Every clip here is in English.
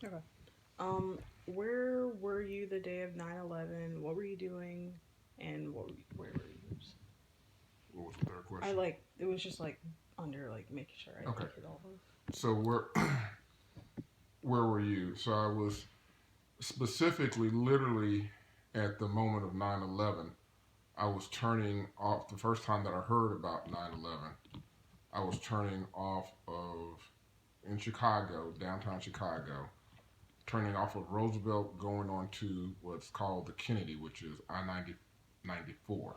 Okay. Where were you the day of 9/11? What were you doing? And where were you? What was the third I question? like it was just like under like making sure I Okay. like hit all those. So where were you? So I was specifically, literally, at the moment of 9/11. I was turning off the first time that I heard about 9/11. I was turning off of in Chicago, downtown Chicago, turning off of Roosevelt, going on to what's called the Kennedy, which is I-94.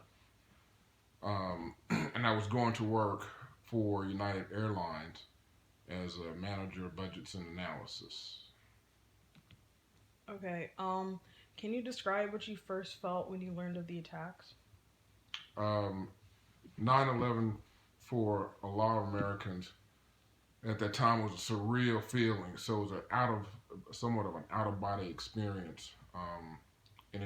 And I was going to work for United Airlines as a manager of budgets and analysis. Okay. Can you describe what you first felt when you learned of the attacks? Um, 9/11 for a lot of Americans at that time was a surreal feeling. So it was somewhat of an out of body experience, and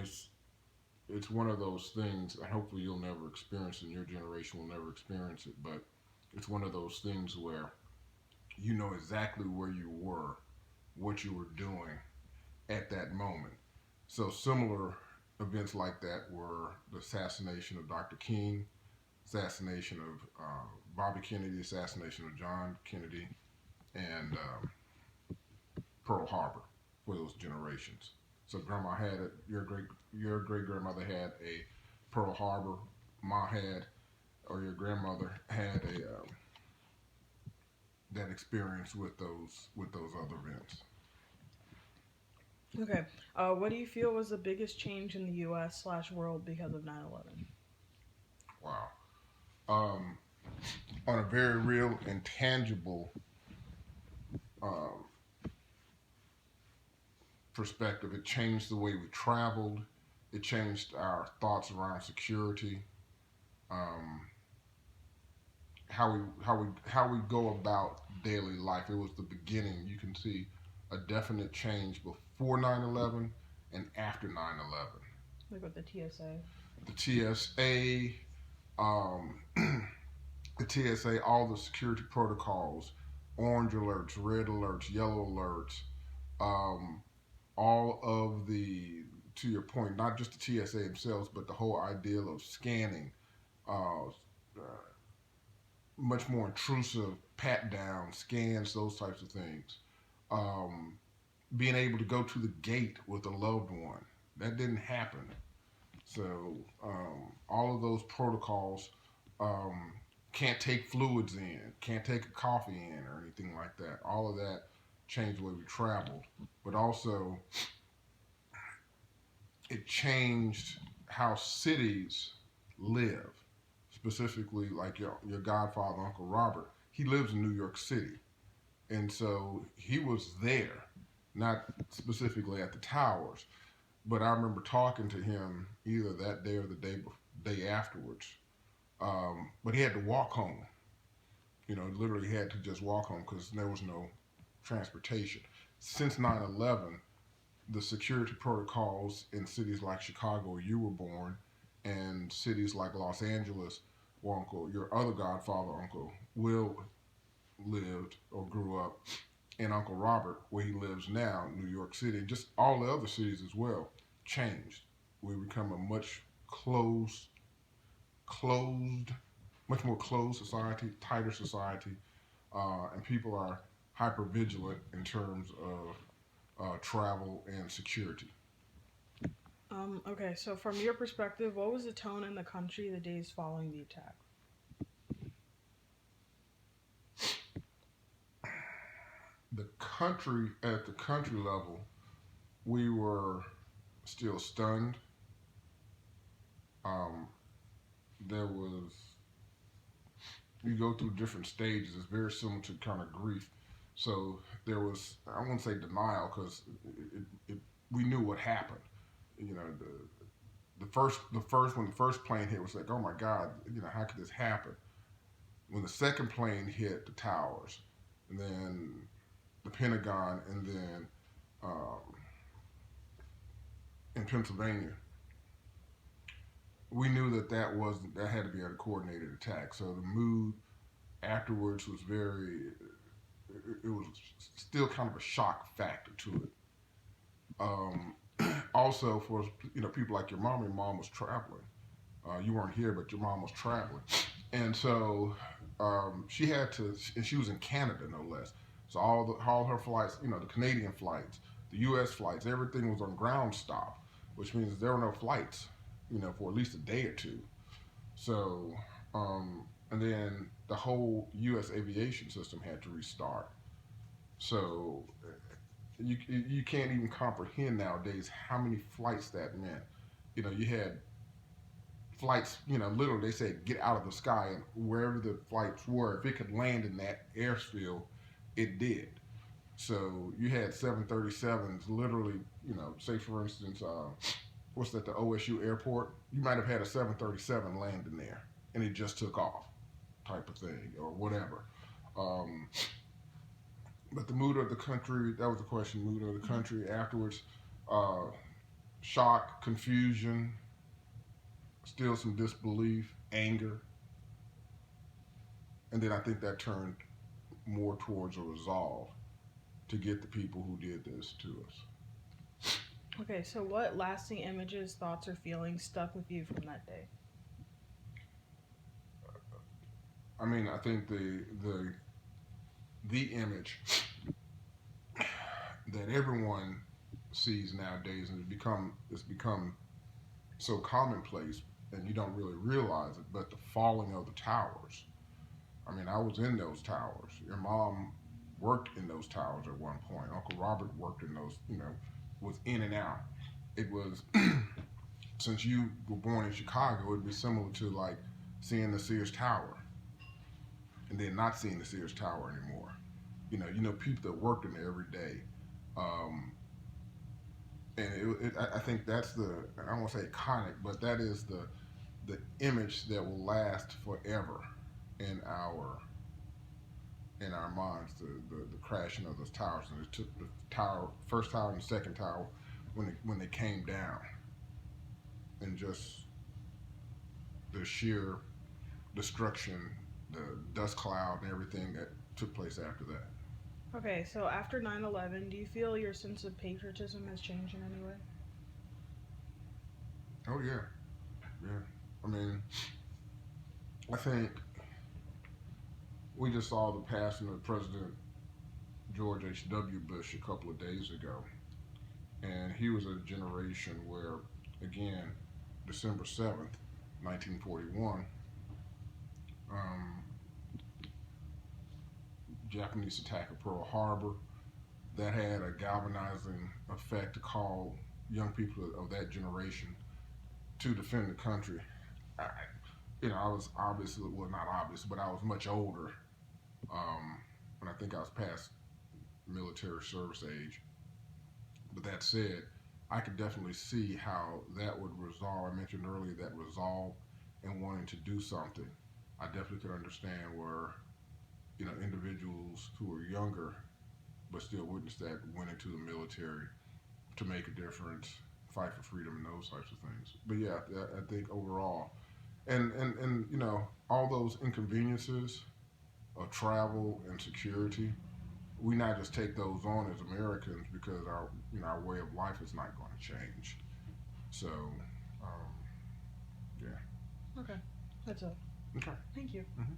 it's one of those things. And hopefully you'll never experience it, and your generation will never experience it. But it's one of those things where you know exactly where you were, what you were doing at that moment. So similar events like that were the assassination of Dr. King, assassination of Bobby Kennedy, assassination of John Kennedy, and Pearl Harbor for those generations. So grandma had it. Your great grandmother had a Pearl Harbor. Ma had, or your grandmother had a that experience with those other events. Okay. What do you feel was the biggest change in the U.S. slash world because of 9/11? Wow. Um, on a very real and tangible um, perspective, it changed the way we traveled. It changed our thoughts around security. Um, how we go about daily life. It was the beginning. You can see a definite change before 9/11 and after 9/11. Like with the TSA. The TSA, um, the TSA, all the security protocols, orange alerts, red alerts, yellow alerts, um, all of the, to your point, not just the TSA themselves, but the whole ideal of scanning, much more intrusive pat down, scans, those types of things. Um, Being able to go to the gate with a loved one, that didn't happen. So all of those protocols, um, can't take fluids in, can't take a coffee in, or anything like that. All of that changed the way we traveled, but also it changed how cities live. Specifically, like your godfather, Uncle Robert, he lives in New York City. And so he was there, not specifically at the towers, but I remember talking to him either that day or the day afterwards. But he had to walk home. You know, literally had to just walk home because there was no transportation. Since 9/11, the security protocols in cities like Chicago, where you were born, and cities like Los Angeles, where your other godfather, Uncle Will, lived or grew up, and Uncle Robert, where he lives now, New York City, and just all the other cities as well, changed. We become a closed, much more closed society, tighter society, and people are hyper vigilant in terms of travel and security. Okay, so from your perspective, what was the tone in the country the days following the attack? The country, at the country level, we were still stunned. Um, there was You go through different stages. It's very similar to kind of grief. So there was, I won't say denial because we knew what happened. You know, when the first plane hit was like, oh my God, you know, how could this happen? When the second plane hit the towers, and then the Pentagon, and then um, in Pennsylvania, we knew that had to be a coordinated attack. So the mood afterwards was very it was still kind of a shock factor to it. Um, Also, for people like your mom was traveling. You weren't here, but your mom was traveling, and so she had to, and she was in Canada no less. So all her flights, the Canadian flights, the U.S. flights, everything was on ground stop, which means there were no flights, for at least a day or two. So, and then the whole U.S. aviation system had to restart. So you can't even comprehend nowadays how many flights that meant. You had flights, literally they said get out of the sky, and wherever the flights were, if it could land in that airfield, it did. So you had 737s literally, say for instance, what's that, the OSU airport? You might have had a 737 landing there, and it just took off, type of thing, or whatever. Um, but the mood of the country, that was the question, mood of the country afterwards, uh, shock, confusion, still some disbelief, anger, and then I think that turned more towards a resolve to get the people who did this to us. Okay, so what lasting images, thoughts, or feelings stuck with you from that day? I mean, I think the image that everyone sees nowadays, and it's become so commonplace, and you don't really realize it, but the falling of the towers. I mean, I was in those towers. Your mom worked in those towers at one point. Uncle Robert worked in those, was in and out. It was, since you were born in Chicago, it'd be similar to like seeing the Sears Tower and then not seeing the Sears Tower anymore. You know people that worked in there every day. Um, and I think that's I don't want to say iconic, but that is the image that will last forever in our minds. The crashing of those towers, and it took the tower, first tower and the second tower, when they came down, and just the sheer destruction, the dust cloud, and everything that took place after that. Okay, so after 9/11, do you feel your sense of patriotism has changed in any way? Oh yeah, yeah. I mean, I think we just saw the passing of President George H.W. Bush a couple of days ago, and he was a generation where, again, December 7th, 1941, um, Japanese attack of Pearl Harbor, that had a galvanizing effect to call young people of that generation to defend the country. I, I was obviously, well, not obvious, but I was much older, um, and I think I was past military service age. But that said, I could definitely see how that would resolve. I mentioned earlier that resolve and wanting to do something. I definitely could understand where individuals who were younger but still witnessed that went into the military to make a difference, fight for freedom, and those types of things. But yeah, I think overall, and all those inconveniences of travel and security, we not just take those on as Americans because our way of life is not going to change. So, um, yeah. Okay, that's it. Okay. Thank you. Mm-hmm.